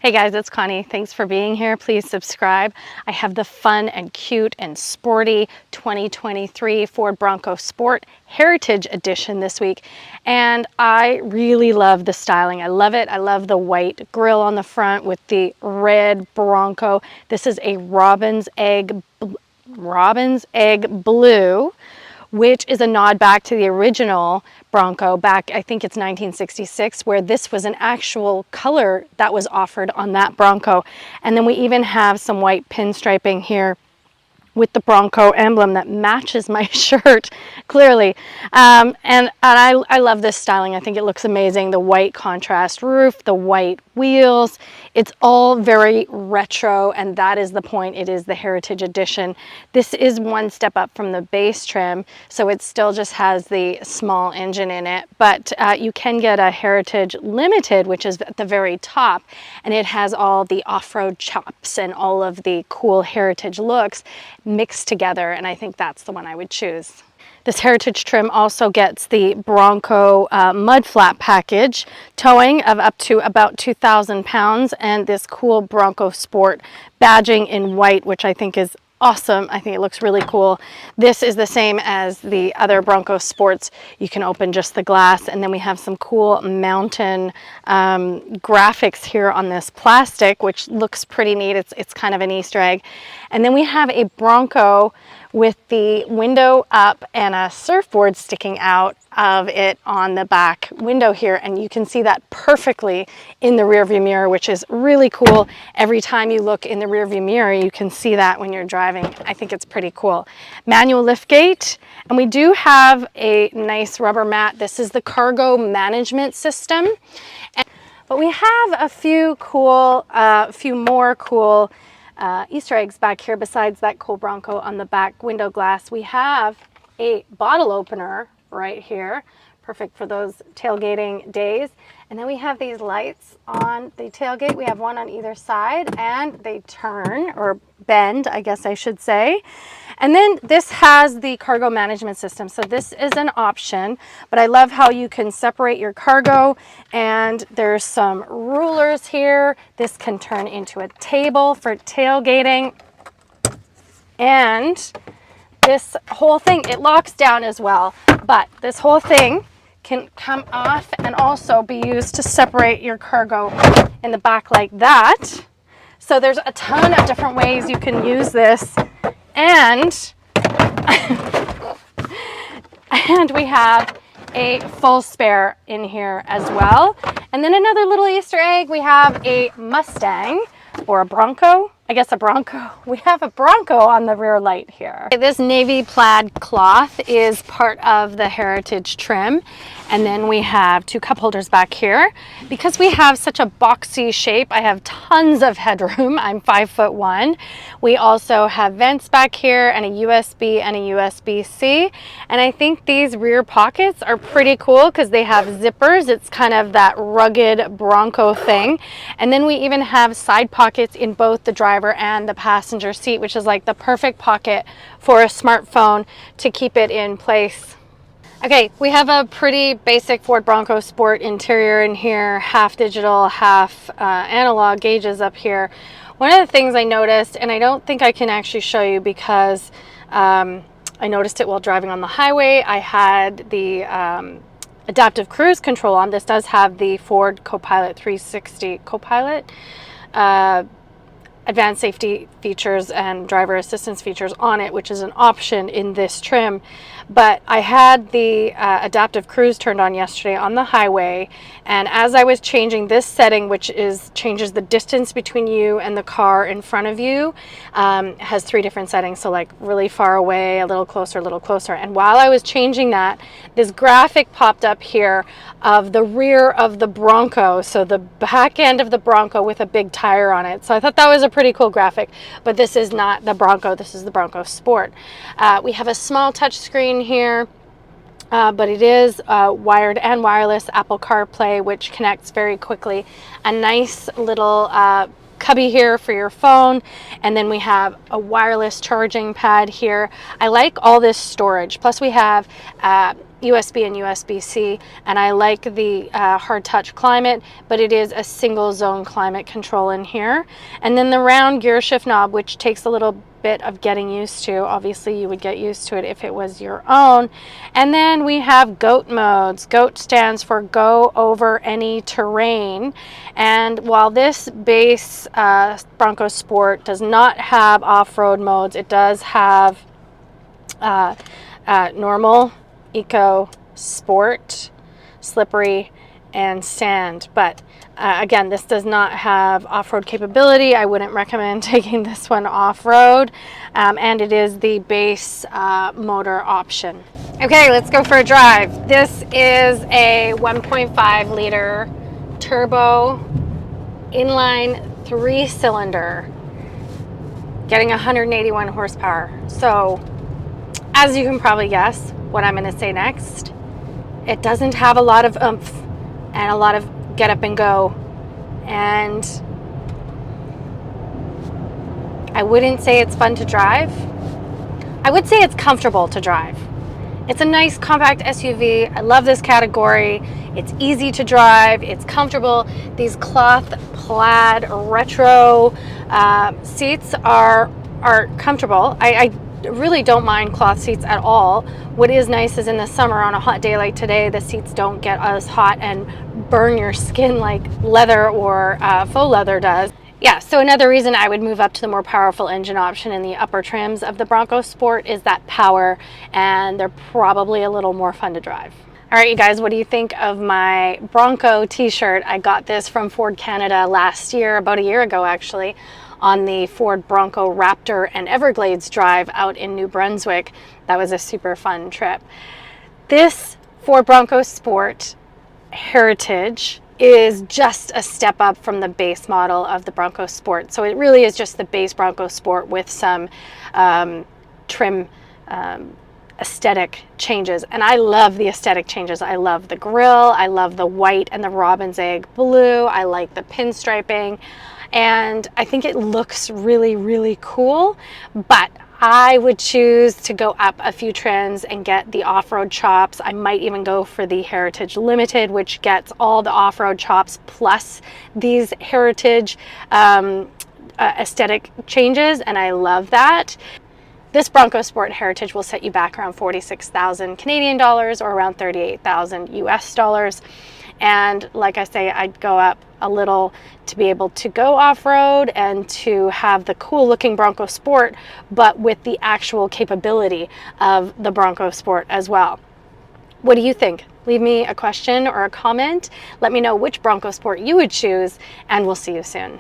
Hey guys, it's Connie. Thanks for being here. Please subscribe. I have the fun and cute and sporty 2023 Ford Bronco Sport Heritage Edition this week. And I really love the styling. I love it. I love the white grille on the front with the red Bronco. This is a robin's egg blue, which is a nod back to the original Bronco back, I think it's 1966, where this was an actual color that was offered on that Bronco. And then we even have some white pinstriping here with the Bronco emblem that matches my shirt clearly. And I love this styling. I think it looks amazing. The white contrast roof, the white wheels, it's all very retro, and that is the point. It is the Heritage Edition. This is one step up from the base trim, so it still just has the small engine in it, but you can get a Heritage Limited, which is at the very top, and it has all the off-road chops and all of the cool heritage looks mixed together, and I think that's the one I would choose. This Heritage trim also gets the Bronco mud flat package, towing of up to about 2,000 pounds, and this cool Bronco Sport badging in white, which I think is awesome. I think it looks really cool. This is the same as the other Bronco Sports. You can open just the glass, and then we have some cool mountain graphics here on this plastic, which looks pretty neat. It's kind of an Easter egg. And then we have a Bronco with the window up and a surfboard sticking out of it on the back window here, and you can see that perfectly in the rear view mirror, which is really cool. Every time you look in the rear view mirror, you can see that when you're driving. I think it's pretty cool. Manual liftgate, and we do have a nice rubber mat. This is the cargo management system, but we have a few more cool Easter eggs back here. Besides that cool Bronco on the back window glass, we have a bottle opener right here, perfect for those tailgating days. And then we have these lights on the tailgate. We have one on either side, and they turn, or bend, I guess I should say. And then this has the cargo management system. So this is an option, but I love how you can separate your cargo, and there's some rulers here. This can turn into a table for tailgating. And this whole thing, it locks down as well, but this whole thing can come off and also be used to separate your cargo in the back like that. So there's a ton of different ways you can use this. And and we have a full spare in here as well. And then another little Easter egg, we have a Mustang or a Bronco. I guess a Bronco. We have a Bronco on the rear light here. This navy plaid cloth is part of the Heritage trim. And then we have two cup holders back here. Because we have such a boxy shape, I have tons of headroom. I'm 5'1". We also have vents back here and a USB and a USB-C. And I think these rear pockets are pretty cool because they have zippers. It's kind of that rugged Bronco thing. And then we even have side pockets in both the driver and the passenger seat, which is like the perfect pocket for a smartphone to keep it in place. Okay, we have a pretty basic Ford Bronco Sport interior in here, half digital, half analog gauges up here. One of the things I noticed, and I don't think I can actually show you because I noticed it while driving on the highway, I had the adaptive cruise control on. This does have the Ford Copilot 360 Copilot advanced safety features and driver assistance features on it, which is an option in this trim. But I had the adaptive cruise turned on yesterday on the highway, and as I was changing this setting, which changes the distance between you and the car in front of you, has 3 different settings, so like really far away, a little closer, and while I was changing that, this graphic popped up here of the rear of the Bronco, so the back end of the Bronco with a big tire on it. So I thought that was a pretty cool graphic, but this is not the Bronco, this is the Bronco Sport. We have a small touch screen here, but it is wired and wireless Apple CarPlay, which connects very quickly. A nice little cubby here for your phone, and then we have a wireless charging pad here. I like all this storage, plus we have USB and USB-C, and I like the hard touch climate, but it is a single zone climate control in here. And then the round gear shift knob, which takes a little bit of getting used to. Obviously you would get used to it if it was your own. And then we have GOAT modes. GOAT stands for go over any terrain. And while this base Bronco Sport does not have off-road modes, it does have normal, eco, sport, slippery, and sand. But again, this does not have off-road capability. I wouldn't recommend taking this one off-road, and it is the base motor option. Okay, let's go for a drive. This is a 1.5 liter turbo inline 3-cylinder getting 181 horsepower. So as you can probably guess what I'm going to say next, it doesn't have a lot of oomph and a lot of get up and go, and I wouldn't say it's fun to drive. I would say it's comfortable to drive. It's a nice compact SUV. I love this category. It's easy to drive. It's comfortable. These cloth plaid retro seats are comfortable. I really don't mind cloth seats at all. What is nice is in the summer on a hot day like today, the seats don't get as hot and burn your skin like leather or faux leather does. Yeah, so another reason I would move up to the more powerful engine option in the upper trims of the Bronco Sport is that power, and they're probably a little more fun to drive. All right, you guys, what do you think of my Bronco t-shirt? I got this from Ford Canada last year, about a year ago actually, on the Ford Bronco Raptor and Everglades drive out in New Brunswick. That was a super fun trip. This Ford Bronco Sport Heritage is just a step up from the base model of the Bronco Sport. So it really is just the base Bronco Sport with some trim aesthetic changes. And I love the aesthetic changes. I love the grille. I love the white and the robin's egg blue. I like the pinstriping. And I think it looks really, really cool, but I would choose to go up a few trims and get the off-road chops. I might even go for the Heritage Limited, which gets all the off-road chops plus these Heritage aesthetic changes, and I love that. This Bronco Sport Heritage will set you back around 46,000 Canadian dollars or around 38,000 US dollars. And like I say, I'd go up a little to be able to go off-road and to have the cool looking Bronco Sport, but with the actual capability of the Bronco Sport as well. What do you think? Leave me a question or a comment. Let me know which Bronco Sport you would choose, and we'll see you soon.